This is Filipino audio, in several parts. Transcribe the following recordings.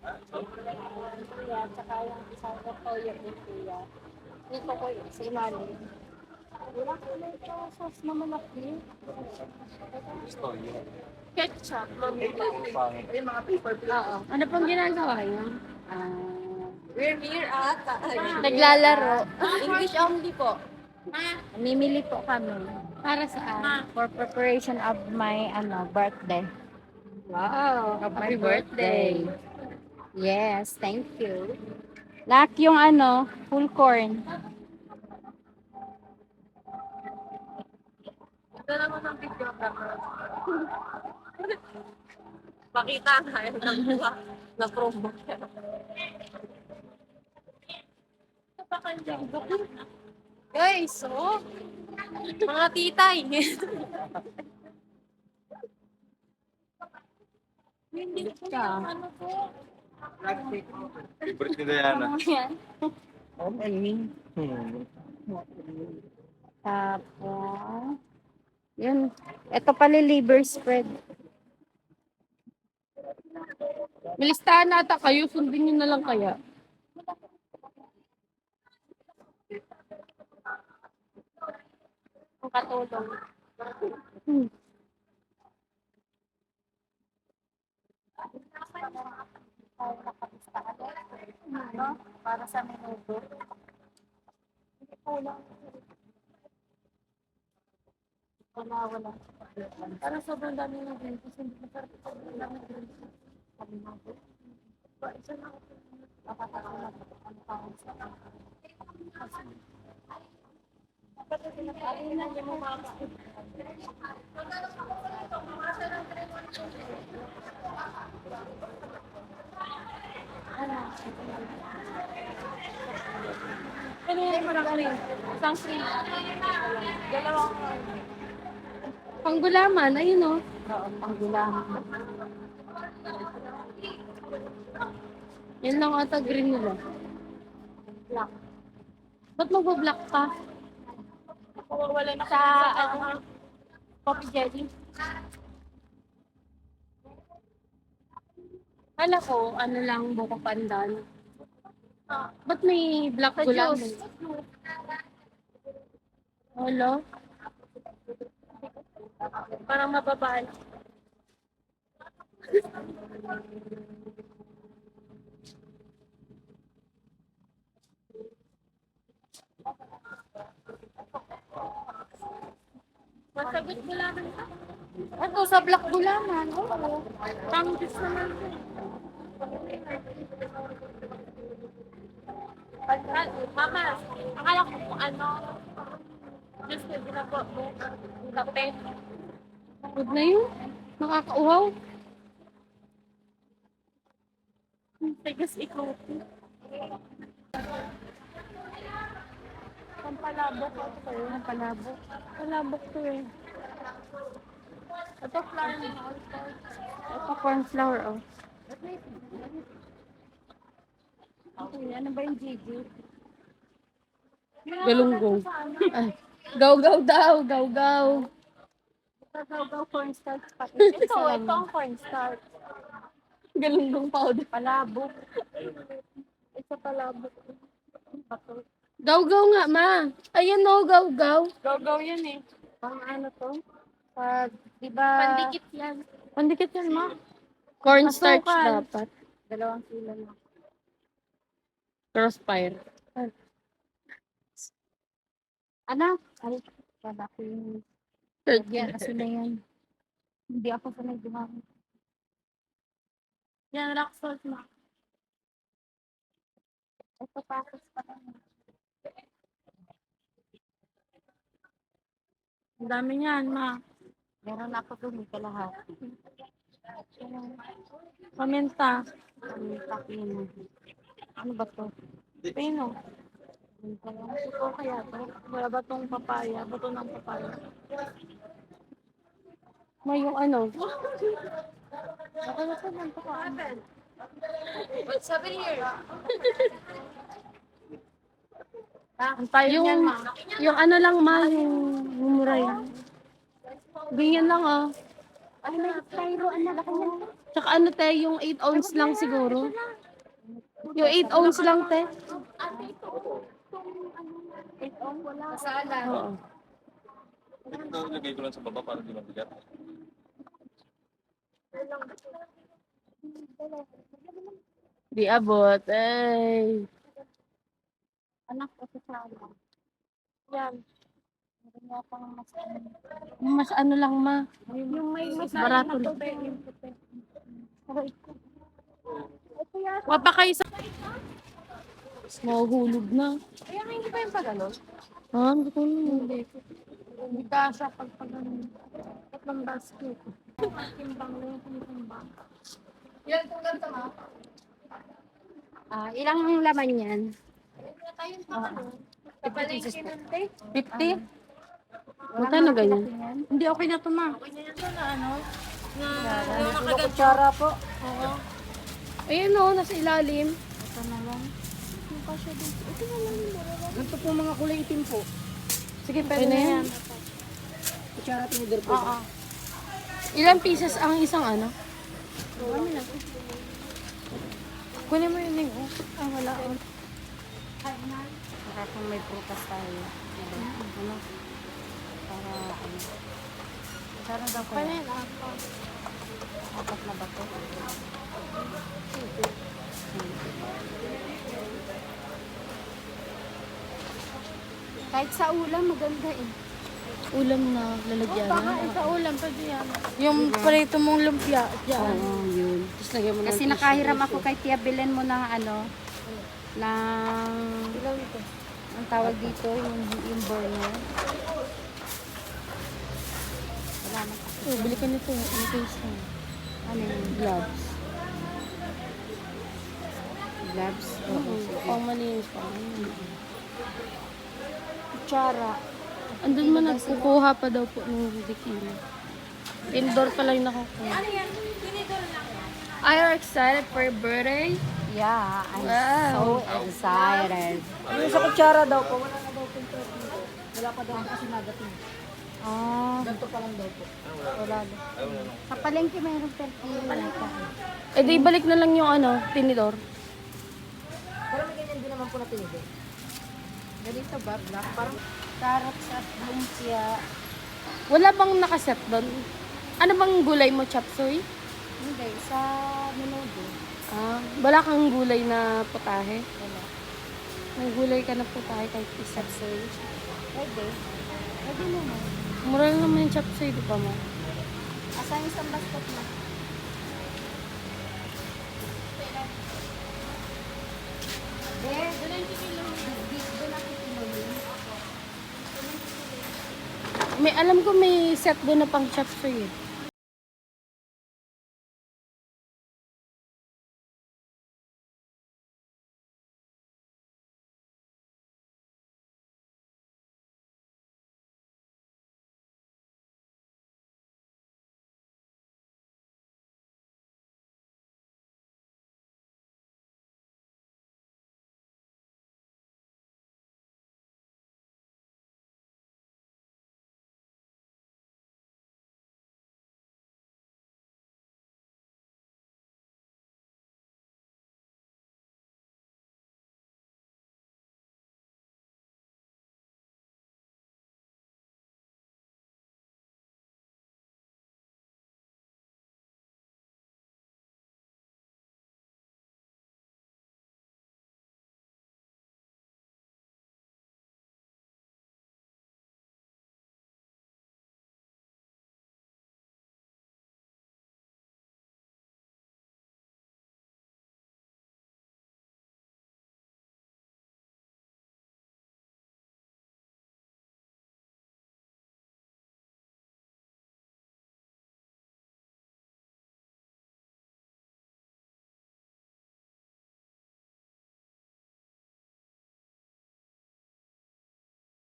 Kuya, tsaka yung isang toyo ni Kuya. Dito ko yun, si Mami. Wala ko na ito, sauce na malaki. Gusto yun. Ketchup, Mami. Pangit. Yung mga paper plate. Oo. Ano pong ginagawa niyo? We're here at naglalaro. English only po. Namimili po kami. Para saan? For preparation of my birthday. Wow, happy birthday. Yes, thank you. Lak yung full corn. Ito naman ang video camera. Pakita nga yun na promo. Guys, so, mga titay. Hindi ka. Ano po? Favorite ni Diana. Ano yan? Hmm. Tapos, yun. Ito pala liver spread. May listahan nata kayo. Sundin nyo na lang kaya. Ang katulong. Hmm. Ano? Para sa minuto. Hindi ko lang. Wala. Para sobrang dami ng green kasi hindi masarap sobrang dami ng green. Sabi nga po. Isa na ako. Nakakatawa na po. Ano pa ako sa kasi. Kapag pinapalin na niya mo mga ano yung marami? Isang free. Dalawang panggulaman, ayun o. Oo, panggulaman. Yan lang ata green nila. Black. Ba't magbo-black ka? Wala na sa coffee jelly. Kala ko, ano lang, buko pandan. Ba't may black gulaman? Hello? Parang mababaan. Masagot gulaman ka? Ako sa black gulaman. Oo. Pang-juice naman ko. Mama, akala ko kung ano, just na ginagawa mo, kape. Huwag na yun. Nakakauhaw. Tigas ikaw. Pampalabok ako. Pampalabok. Palabok to eh. Ito flour. Ito corn flour oh. Okay, ano ba yung Gigi? Galunggong. Ay. Gaw-gaw daw. Gaw-gaw. Gaw-gaw cornstarch pati. Ito ang cornstarch. Galunggong powder. Palabok. Ito palabok. Gaw-gaw nga, ma. Ayan o, gaw-gaw. Gaw-gaw yan eh. Pang ano to? Pag, diba? Pandikit yan. Pandikit yan, ma. Cornstarch dapat. 2 kilo na. Crossfire. Anak, ay, kada ko yung yan, kasi na yan. Hindi ako sanay gumamit. Yan, rock salt, ma. Ito pasos pa lang. Ang dami niyan, ma. Meron ako doon, kalahati. Paminta. Paminta, pino. Ano ba to? Pino. Ito kaya to? Wala ba tong papaya? Bato ng papaya? May yung ano? Ako na sa nang pakaan. What's happening here? Yung ano lang ma, yung mumura yan. Ganyan lang oh. Ay, may styro, anak ako yan. Tsaka ano te, yung 8 ounce lang siguro. Yung 8 ounce lang te. Masala. Oo. Ito, lagay ko lang sa baba para di mabigat. Di abot. Ay. Anak ko sa sala. Yan. Meron nga pang mas Mas ano lang ma. yung may mas Barato na lang. tubig. Yung puti. Aray ko. Ito yata. Wapa kayo sa... Mahuhulog na. Kaya nga hindi pa yung pagano. Ah, hindi ko na. Hindi. Hindi ka siya pagpagano. Tatlong basket. Timbang na yung timbang. Yan, tulang tama. Ilang laman yan? Ipalengke nun, te. 50? Magkano ganyan? Hindi, okay na ito, ma. Na kutsara po. Oo. Ayun o, nasa ilalim. Ito na lang. Yung kasya dito. Ito na lang yung mura. Ito po mga kulay itim po. Sige, pwede na yan. Kutsara tinidor po. Oo. Ilang pieces ang isang ano? Ano lang? Kunin mo yun yung... Wala. Para kung may prutas tayo. Ano? Para ano? Kutsara daw ko yan. Apat na ba ito? Kahit sa ulam, maganda eh. Ulam na lalagyan na. Sa ulam, pwede yan. Yung parito mong lumpia. Diyan. Oo, yun. Tapos lagyan mo ng Kasi tissue. nakahiram ako kay Tia Belen mo ng ano, ng, ang tawag dito, yung burner. Wala na. Oh, bili ka nito. In case na. Ano yung Gloves. gloves? Oo. Pang malinis pa. Kutsara. Andun man nagkukuha pa daw po ng bikini. Indoor pa lang nakukuha. Are you excited for your birthday? Yeah, I'm Wow. so excited. Yung sa kutsara daw po, wala na daw po yung perfume. Wala pa daw kasi nadating. Oh, Ganito pa lang daw po. wala. Sa palengke mayroong perfume. Eh di balik na lang yung ano, tinidor. Pero may ganyan din naman po na tinidor. Ganito ba? Black? Parang carrots at lumpia. Wala bang nakaset doon? Ano bang gulay mo, chop suey? Hindi, sa menudo. Ah, wala kang gulay na putahe? Wala. May gulay ka na putahe kahit isa. Sapsoy. Pwede. Pwede naman. Mura lang naman yung chop suey, di ba mo? Asan yung isang basket na? May alam ko may set doon na pang chop suey. Eh.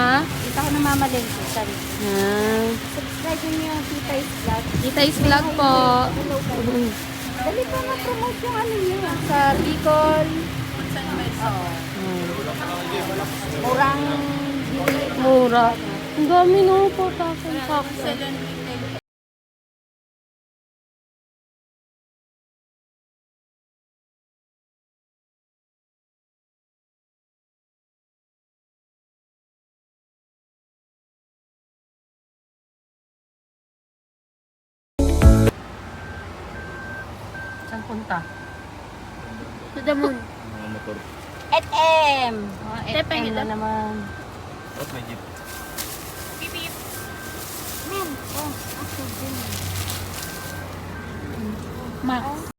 Ha? Dito ako namamalengke. Sorry. Ah. Subscribe nyo yung Tita Is Vlog. Kita is vlog po. Dali pa na-promote yung ano nyo. Sa Bicol. Oo. Murang Mura. Ang dami no po. Tapos sakto. Saan punta? To the moon. Mga motor. SM! Tepeng SM ito. na naman. Tapos may jeep. Max.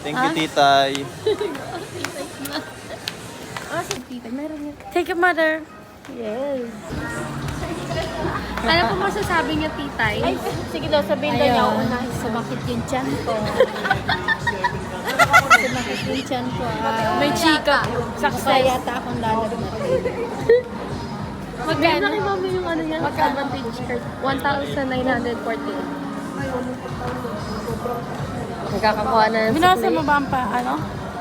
Thank you, titay. Oh, si tita. Meron yan. Thank you, mother. Yes. Ano po masasabi niya, titay? Ay, sige daw, sabihin daw niya, una, sumakit yung tiyan ko. Sumakit yung tiyan ko. May chika. Kaya Success. yata akong lalagnatin. Magkano kay mami yung ano niya? Advantage card. 1,940. Nagkakakuha na ng Binasa mo ba ang ano?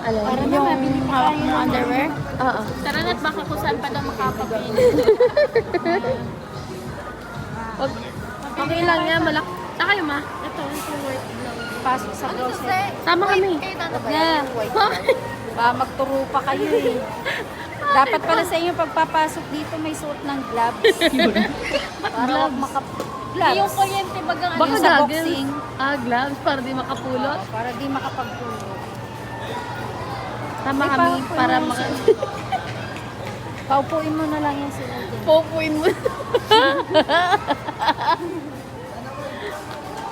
Alin? Yung hawak mo underwear? Oo. Tara na't baka kung saan pa daw makapabili. Okay lang yan. Saan kayo, ma? Ito, ito work lang. Pasok sa grocery. Tama kami. Kayo Yeah. Baka magturo pa kayo eh. Dapat pala sa inyo pagpapasok dito may suot ng gloves. Para wag gloves. Yung kuryente bagang ano. Baka Yung sa goggles. boxing. Gloves para di makapulot. Para di makapagturo. Tama May kami PowerPoint para na maka... Paupuin mo na lang yan sila dyan. Pupuin mo.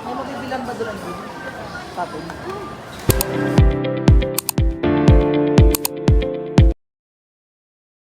May mabibilang ba doon? Papo.